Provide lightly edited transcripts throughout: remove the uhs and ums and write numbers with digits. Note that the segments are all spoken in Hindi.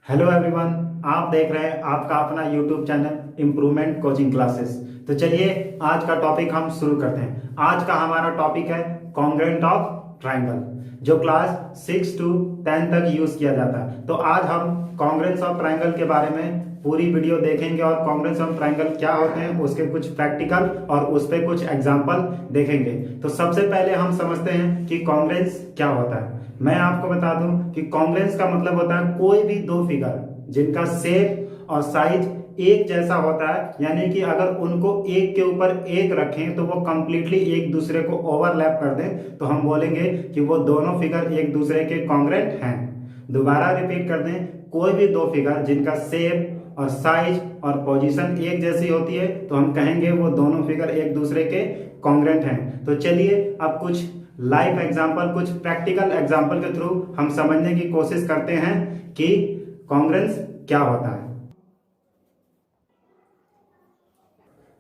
हेलो एवरीवन, आप देख रहे हैं आपका अपना YouTube channel improvement coaching classes. तो चलिए आज का टॉपिक हम शुरू करते हैं। आज का हमारा टॉपिक है कॉन्ग्रुएंट ऑफ ट्राइंगल, जो क्लास 6 to 10 तक यूज किया जाता है। तो आज हम कॉन्ग्रुएंस ऑफ ट्राइंगल के बारे में पूरी वीडियो देखेंगे और कॉन्ग्रुएंस ऑफ ट्राइंगल क्या होते हैं, उसके कुछ प्रैक्टिकल और उस पे कुछ एग्जांपल देखेंगे। तो सबसे पहले हम समझते हैं कि कॉन्ग्रुएंस क्या होता है। मैं आपको बता दूं कि कॉन्ग्रुएंस का मतलब होता है कोई भी दो फिगर जिनका शेप और साइज एक जैसा होता है, यानी कि अगर उनको एक के ऊपर एक रखें तो वो कंप्लीटली एक दूसरे को ओवरलैप कर दें तो हम बोलेंगे कि वो दोनों फिगर एक दूसरे के कॉन्ग्रुएंट हैं। दोबारा रिपीट कर दें, कोई भी दो फिगर जिनका शेप और साइज और पोजीशन एक जैसी होती है तो हम कहेंगे वो दोनों फिगर एक दूसरे के कॉन्ग्रुएंट हैं। तो चलिए अब कुछ लाइव एग्जांपल, कुछ प्रैक्टिकल एग्जांपल के थ्रू हम समझने की कोशिश करते हैं कि कॉन्ग्रुएंस क्या होता है।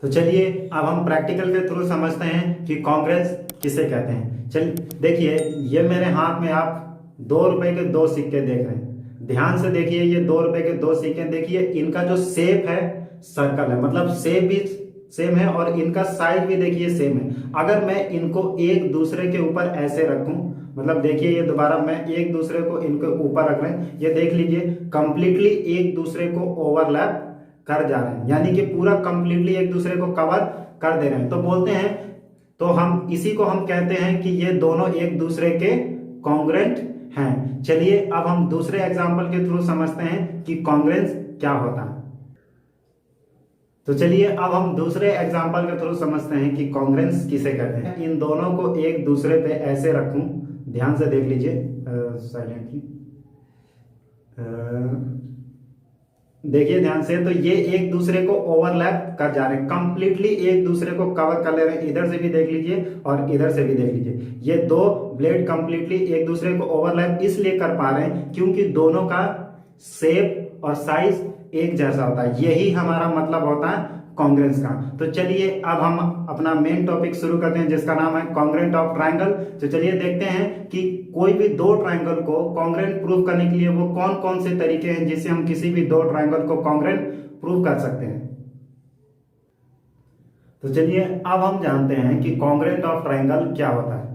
तो चलिए अब हम प्रैक्टिकल के थ्रू समझते हैं कि कॉन्ग्रुएंस किसे कहते हैं। चलिए देखिए, ये मेरे हाथ में आप 2 रुपए के 2 सिक्के देख रहे हैं। ध्यान से देखिए, ये 2 रुपए के 2 सिक्के देखिए, इनका जो शेप है सर्कल है, मतलब शेप भी सेम है और इनका साइज भी देखिए सेम है। अगर मैं इनको एक दूसरे के ऊपर ऐसे रखूं, मतलब देखिए ये दोबारा मैं एक दूसरे को इनके ऊपर रख रहे हैं, ये देख लीजिए कंप्लीटली एक दूसरे को ओवरलैप कर जा रहे हैं, यानी कि पूरा कंप्लीटली एक दूसरे को कवर कर दे रहे हैं। तो बोलते हैं, तो हम इसी को हम कहते हैं कि ये दोनों एक दूसरे के कॉन्ग्रुएंट हैं। चलिए अब हम दूसरे एग्जांपल के थ्रू समझते हैं कि कॉन्ग्रुएंस क्या होता है। तो चलिए अब हम दूसरे एग्जांपल के थ्रू समझते हैं कि कॉन्ग्रुएंस किसे कहते हैं। इन दोनों को एक दूसरे पे ऐसे रखूं, ध्यान से देख लीजिए, साइलेंटली देखिए ध्यान से, तो ये एक दूसरे को ओवरलैप कर जा रहे हैं, कंप्लीटली एक दूसरे को कवर कर ले रहे हैं। इधर से भी देख लीजिए और इधर से भी देख लीजिए, ये दो ब्लेड कंप्लीटली एक दूसरे को ओवरलैप इसलिए कर पा रहे हैं क्योंकि दोनों का शेप और साइज एक जैसा होता है। यही हमारा मतलब होता है कॉन्ग्रुएंस का। तो चलिए अब हम अपना मेन टॉपिक शुरू करते हैं जिसका नाम है कॉन्ग्रुएंट ऑफ ट्राइंगल। तो चलिए देखते हैं कि कोई भी दो ट्राइंगल को कॉन्ग्रुएंट प्रूव करने के लिए वो कौन कौन से तरीके हैं जिससे हम किसी भी दो ट्राइंगल को कॉन्ग्रुएंट प्रूव कर सकते हैं। तो चलिए अब हम जानते हैं कि कॉन्ग्रुएंट ऑफ ट्राइंगल क्या होता है।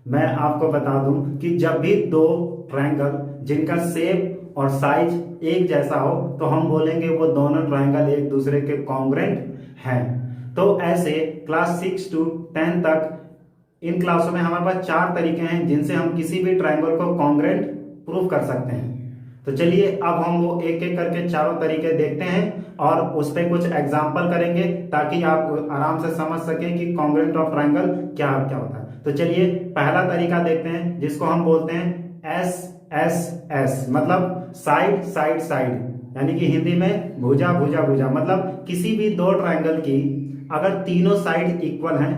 मैं आपको बता दूं कि जब भी दो ट्राइंगल जिनका शेप और साइज एक जैसा हो तो हम बोलेंगे वो दोनों ट्राइंगल एक दूसरे के कॉन्ग्रुएंट हैं। तो ऐसे क्लास 6 to 10 तक इन क्लासों में हमारे पास 4 तरीके हैं जिनसे हम किसी भी ट्राइंगल को कॉन्ग्रुएंट प्रूव कर सकते हैं। तो चलिए अब हम वो एक एक करके चारों तरीके देखते हैं और उस पर कुछ एग्जाम्पल करेंगे ताकि आप आराम से समझ सकें कि कॉन्ग्रुएंट ऑफ ट्राइंगल क्या क्या होता है। तो चलिए पहला तरीका देखते हैं जिसको हम बोलते हैं एस एस एस, मतलब साइड साइड साइड, यानी कि हिंदी में भुजा भुजा भुजा। मतलब किसी भी दो ट्राइंगल की अगर तीनों साइड इक्वल हैं,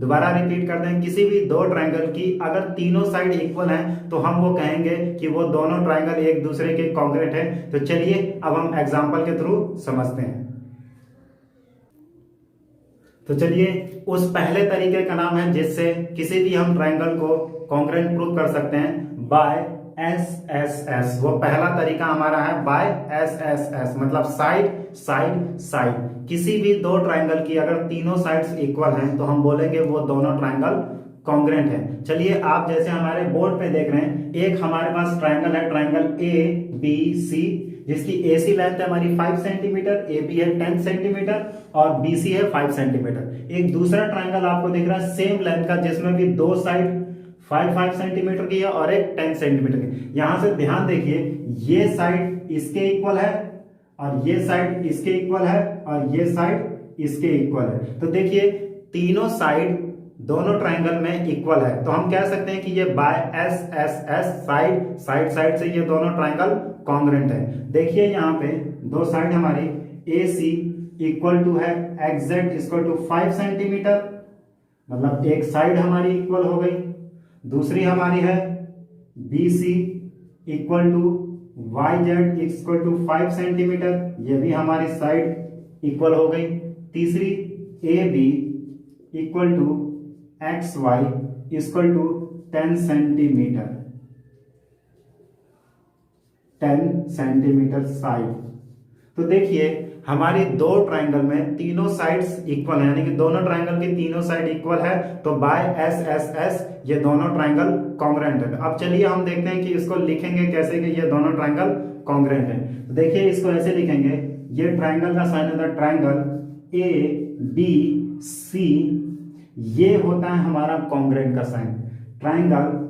दोबारा रिपीट कर दें, किसी भी दो ट्राइंगल की अगर तीनों साइड इक्वल हैं तो हम वो कहेंगे कि वो दोनों ट्राइंगल एक दूसरे के कॉन्ग्रुएंट हैं। तो चलिए अब हम एग्जांपल के थ्रू समझते हैं। तो चलिए उस पहले तरीके का नाम है जिससे किसी भी हम ट्राइंगल को कॉन्ग्रुएंट प्रूव कर सकते हैं, बाय एस एस एस। वो पहला तरीका हमारा है बाय एस एस एस, मतलब साइड साइड साइड। किसी भी दो ट्राइंगल की अगर तीनों साइड्स इक्वल हैं तो हम बोलेंगे वो दोनों ट्राइंगल कॉन्ग्रुएंट हैं। चलिए आप जैसे हमारे बोर्ड पे देख रहे हैं, एक हमारे पास ट्राइंगल है, ट्राइंगल ए बी सी, जिसकी AC लेंथ है हमारी 5 सेंटीमीटर, AB है 10 सेंटीमीटर और BC है 5 सेंटीमीटर। एक दूसरा ट्राइंगल आपको दिख रहा है सेम लेंथ का जिसमें भी दो साइड 5 सेंटीमीटर की है और एक 10 सेंटीमीटर की। यहां से ध्यान देखिए, ये साइड इसके इक्वल है और ये साइड इसके इक्वल है और ये साइड इसके इक्वल है। तो देखिए तीनों साइड दोनों ट्राइंगल में इक्वल है, तो हम कह सकते हैं कि ये bye S S S, side side side से ये दोनों ट्राइंगल कॉन्ग्रुएंट है। देखिए यहाँ पे दो साइड हमारी AC इक्वल टू है XZ इक्वल टू 5 सेंटीमीटर, मतलब एक साइड हमारी इक्वल हो गई। दूसरी हमारी है BC equal to YZ equal to 5 centimetre, ये भी हमारी साइड इक्वल हो गई। तीसरी AB equal to XY equal to 10 centimetre, 10 centimetre side. तो देखिए हमारी दो ट्रायंगल में तीनों साइड्स इक्वल है, यानी कि दोनों ट्रायंगल की तीनों साइड इक्वल है, तो बाय एस एस एस ये दोनों ट्रायंगल कॉन्ग्रुएंट है। अब चलिए हम देखते हैं कि इसको लिखेंगे कैसे कि ये दोनों ट्रायंगल कॉन्ग्रुएंट है। तो देखिए इसको ऐसे लिखेंगे, ये ट्रायंगल का साइन होता है ट्रायंगल ए बी सी, ये होता है हमारा कॉन्ग्रुएंट का sign. Triangle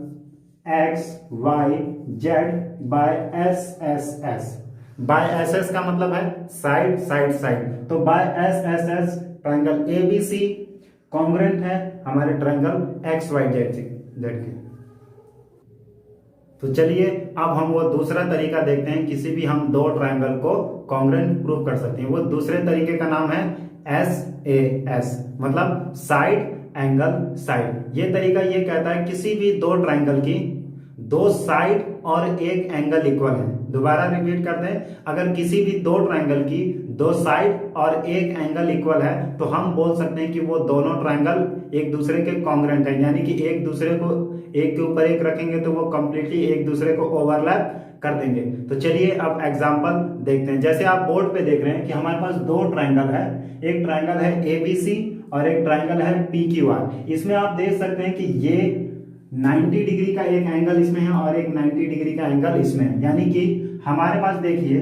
X Y Z by S S S, by S S का मतलब है साइड साइड साइड, तो by S S S triangle A B C congruent है हमारे ट्रायंगल एक्स वाई जेड के। तो चलिए अब हम वो दूसरा तरीका देखते हैं, किसी भी हम दो ट्रायंगल को कॉन्ग्रुएंट प्रूव कर सकते हैं। वो दूसरे तरीके का नाम है एस ए एस, मतलब साइड एंगल साइड। ये तरीका ये कहता है किसी भी दो ट्रायंगल की दो साइड और एक एंगल इक्वल है। दोबारा रिपीट करते हैं, अगर किसी भी दो ट्रायंगल की दो साइड और एक एंगल इक्वल है तो हम बोल सकते हैं कि वो दोनों ट्रायंगल एक दूसरे के कॉन्ग्रुएंट है, यानी कि एक दूसरे को एक के ऊपर एक रखेंगे तो वो कंप्लीटली एक दूसरे को ओवरलैप कर देंगे। तो चलिए अब एग्जांपल देखते हैं। जैसे आप बोर्ड पे देख रहे हैं कि हमारे पास दो ट्रायंगल है, एक ट्रायंगल है एबीसी और एक ट्रायंगल है पीक्यूआर। इसमें आप देख सकते हैं कि ये 90 डिग्री का एक एंगल इसमें है और एक 90 डिग्री का एंगल इसमें है, यानी कि हमारे पास देखिए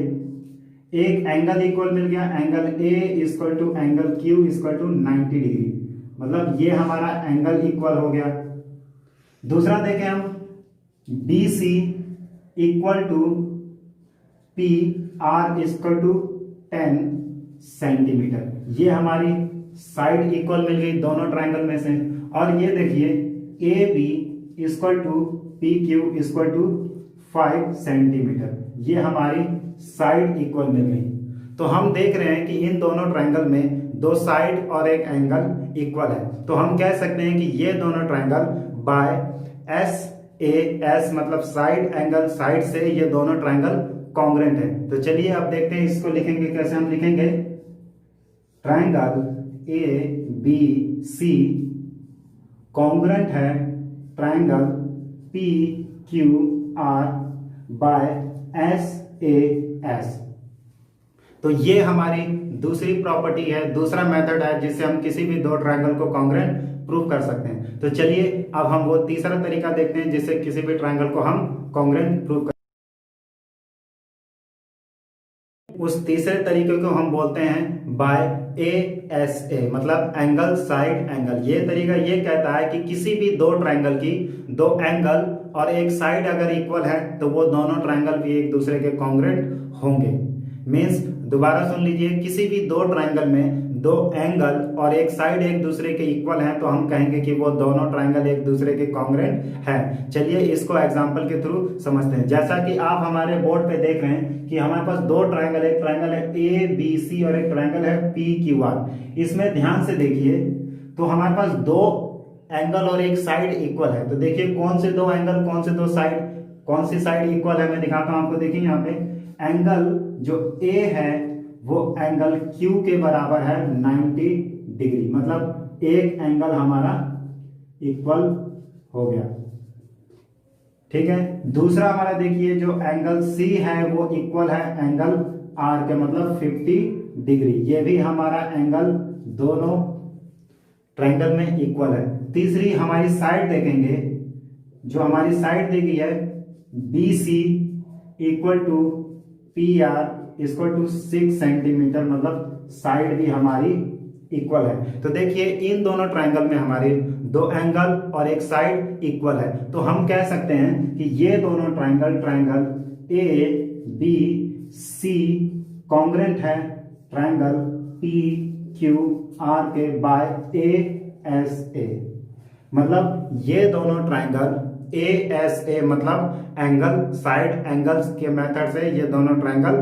एक एंगल इक्वल मिल गया, angle A equal to angle Q equal to 90 degree, मतलब ये हमारा एंगल इक्वल हो गया। दूसरा देखें हम, B C equal to P R equal to 10 centimetre, ये हमारी साइड इक्वल मिल गई दोनों ट्रायंगल में से। और ये देखिए A B equal to P Q equal to 5 centimetre, ये हमारी साइड इक्वल मिल गई। तो हम देख रहे हैं कि इन दोनों ट्रायंगल में दो साइड और एक एंगल इक्वल है, तो हम कह सकते हैं कि ये दोनों triangle bye S A S मतलब साइड एंगल साइड से ये दोनों ट्रायंगल कॉन्ग्रुएंट है। तो चलिए अब देखते हैं इसको लिखेंगे कैसे। हम लिखेंगे triangle A B C congruent है triangle P Q R by S A S. तो ये हमारी दूसरी प्रॉपर्टी है, दूसरा मेथड है जिससे हम किसी भी दो ट्रायंगल को कॉन्ग्रुएंट प्रूव कर सकते हैं। तो चलिए अब हम वो तीसरा तरीका देखते हैं जिससे किसी भी ट्रायंगल को हम कॉन्ग्रुएंट प्रूव कर। उस तीसरे तरीके को हम बोलते हैं बाय ए एस ए, मतलब एंगल साइड एंगल। ये तरीका ये कहता है कि किसी भी दो ट्रायंगल की दो एंगल और एक साइड अगर इक्वल है तो वो दोनों ट्रायंगल भी एक दूसरे के कॉन्ग्रुएंट होंगे। मींस दोबारा सुन लीजिए, किसी भी दो ट्रायंगल में दो एंगल और एक साइड एक दूसरे के इक्वल हैं तो हम कहेंगे कि वो दोनों ट्रायंगल एक दूसरे के कॉन्ग्रुएंट हैं। चलिए इसको एग्जांपल के थ्रू समझते हैं। जैसा कि आप हमारे बोर्ड पे देख रहे हैं कि हमारे पास दो ट्रायंगल, एक ट्रायंगल है ए बी सी और एक ट्रायंगल है पी क्यू आर। इसमें ध्यान से देखिए तो हमारे पास दो एंगल और एक साइड इक्वल है। तो देखिए कौन से दो एंगल कौन से दो साइड, कौन सी साइड इक्वल है मैं दिखाता हूं आपको। देखिए यहाँ पे एंगल जो ए है वो एंगल क्यू के बराबर है 90 डिग्री, मतलब एक एंगल हमारा इक्वल हो गया। ठीक है, दूसरा हमारा देखिए जो एंगल सी है वो इक्वल है एंगल आर के, मतलब 50 डिग्री, ये भी हमारा एंगल दोनों ट्रायंगल में इक्वल है। तीसरी हमारी साइड देखेंगे, जो हमारी साइड दी गई है B C equal to P R equal to 6 centimetre, मतलब साइड भी हमारी इक्वल है। तो देखिए इन दोनों ट्रायंगल में हमारे दो एंगल और एक साइड इक्वल है, तो हम कह सकते हैं कि ये दोनों triangle A B C congruent है ट्रायंगल पी क्यू आर के बाय ए एस ए, मतलब ये दोनों ट्रायंगल ए एस ए मतलब एंगल साइड एंगल्स के मेथड से ये दोनों ट्रायंगल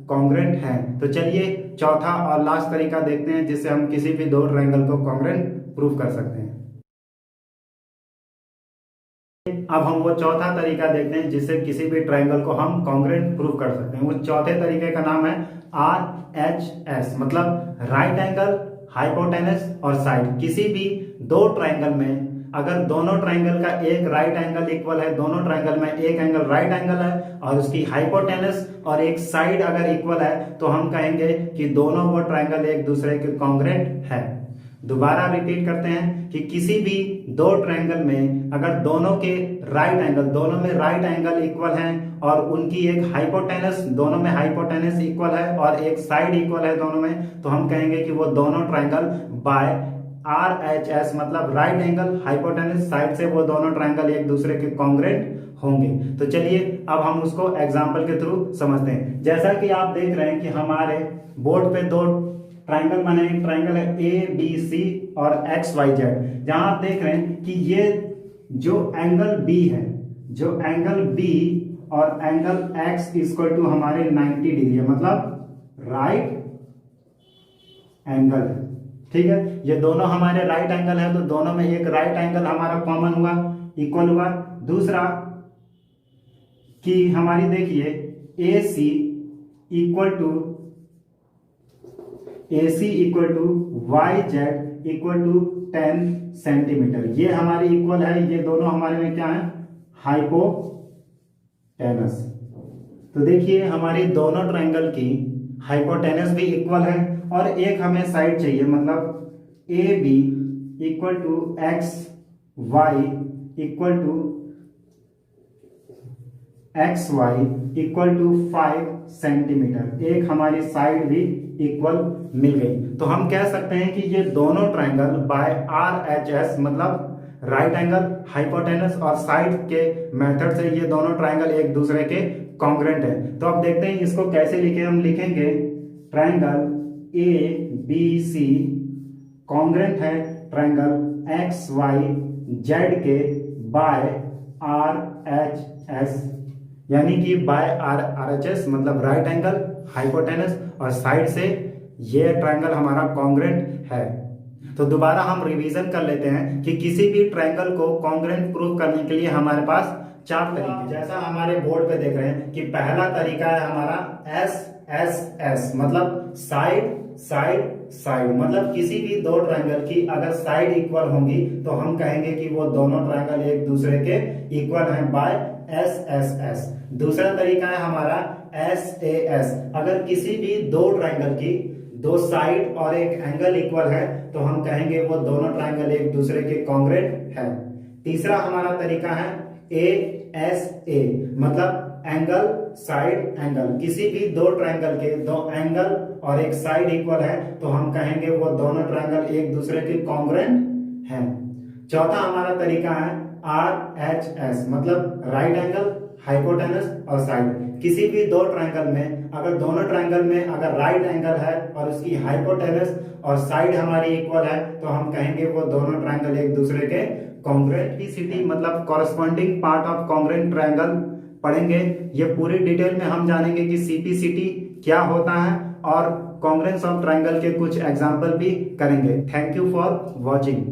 कॉन्ग्रुएंट हैं। तो चलिए चौथा और लास्ट तरीका देखते हैं जिससे हम किसी भी दो ट्रायंगल को कॉन्ग्रुएंट प्रूव कर सकते हैं। अब हम वो चौथा तरीका देखते हैं जिससे किसी भी ट्रायंगल को हम कॉन्ग्रुएंट प्रूव कर सकते हैं। वो चौथे तरीके का नाम है आर एच एस, मतलब राइट एंगल, हाइपोटेनस और साइड। किसी भी दो ट्रायंगल में अगर दोनों ट्राइंगल का एक राइट एंगल इक्वल है, दोनों ट्राइंगल में एक एंगल राइट एंगल है और उसकी हाइपोटेनस और एक साइड अगर इक्वल है तो हम कहेंगे कि दोनों वो ट्राइंगल एक दूसरे के कॉन्ग्रुएंट है। दोबारा रिपीट करते हैं कि किसी भी दो ट्रायंगल में अगर दोनों के राइट एंगल, दोनों में राइट एंगल इक्वल हैं और उनकी एक हाइपोटेनस, दोनों में हाइपोटेनस इक्वल है और एक साइड इक्वल है दोनों में, तो हम कहेंगे कि वो दोनों ट्रायंगल बाय RHS मतलब राइट एंगल हाइपोटेनस साइड से वो दोनों ट्रायंगल एक दूसरे के कॉन्ग्रुएंट होंगे। तो चलिए अब हम उसको एग्जांपल के थ्रू समझते हैं। जैसा कि आप देख रहे हैं कि हमारे बोर्ड पे दो ट्राइंगल बने, एक ट्राइंगल है ABC और XYZ, जहां आप देख रहे हैं कि ये जो एंगल B है, जो एंगल B और एंगल X इक्वल टू हमारे 90 डिग्री है, मतलब राइट एंगल है। ठीक है, ये दोनों हमारे राइट एंगल है, तो दोनों में एक राइट एंगल हमारा कॉमन हुआ, इक्वल हुआ। दूसरा कि हमारी देखिए AC equal to YZ equal to 10 centimetre, ये हमारी इक्वल है। ये दोनों हमारे में क्या है, हाइपोटेनस। तो देखिए हमारी दोनों ट्रायंगल की हाइपोटेनस भी इक्वल है और एक हमें साइड चाहिए, मतलब AB equal to XY equal to XY equal to 5 centimetre, एक हमारी साइड भी इक्वल मिल गई। तो हम कह सकते हैं कि ये दोनों ट्रायंगल बाय RHS मतलब राइट एंगल हाइपोटेनस और साइड के मेथड से ये दोनों ट्रायंगल एक दूसरे के कॉन्ग्रुएंट है। तो अब देखते हैं इसको कैसे लिखे। हम लिखेंगे ट्रायंगल ABC कॉन्ग्रुएंट है ट्रायंगल XYZ के बाय RHS, यानी कि बाय RHS मतलब राइट एंगल हाइपोटेनस और साइड से ये ट्रायंगल हमारा कॉन्ग्रुएंट है। तो दोबारा हम रिवीजन कर लेते हैं कि किसी भी ट्रायंगल को कॉन्ग्रुएंट प्रूव करने के लिए हमारे पास 4 तरीके, जैसा हमारे बोर्ड पे देख रहे हैं कि पहला तरीका है हमारा SSS मतलब साइड साइड साइड, मतलब किसी भी दो ट्रायंगल की अगर साइड इक्वल होंगी तो हम कहेंगे कि वो दोनों ट्रायंगल एक दूसरे के इक्वल हैं बाय SSS। दूसरा तरीका है हमारा SAS, अगर किसी भी दो ट्रायंगल की दो साइड और एक एंगल इक्वल है तो हम कहेंगे वो दोनों ट्रायंगल एक दूसरे के कॉन्ग्रुएंट है। तीसरा हमारा तरीका है ASA मतलब एंगल साइड एंगल, किसी भी दो ट्रायंगल के दो एंगल और एक साइड इक्वल है तो हम कहेंगे वो दोनों ट्रायंगल एक दूसरे के कॉन्ग्रुएंट हैं। चौथा हमारा तरीका है RHS मतलब राइट एंगल हाइपोटेनस और साइड, किसी भी दो ट्रायंगल में अगर दोनों ट्रायंगल में अगर राइट एंगल है और उसकी हाइपोटेनस और साइड हमारी इक्वल है तो हम कहेंगे वो दोनों ट्रायंगल एक दूसरे के कॉन्ग्रुएंट। CPCT मतलब corresponding part of congruent triangle पढ़ेंगे। ये पूरी डिटेल में हम जानेंगे कि CPCT क्या होता है और कॉन्ग्रुएंस ऑफ ट्रायंगल के कुछ एग्जांपल भी करेंगे। Thank you for watching.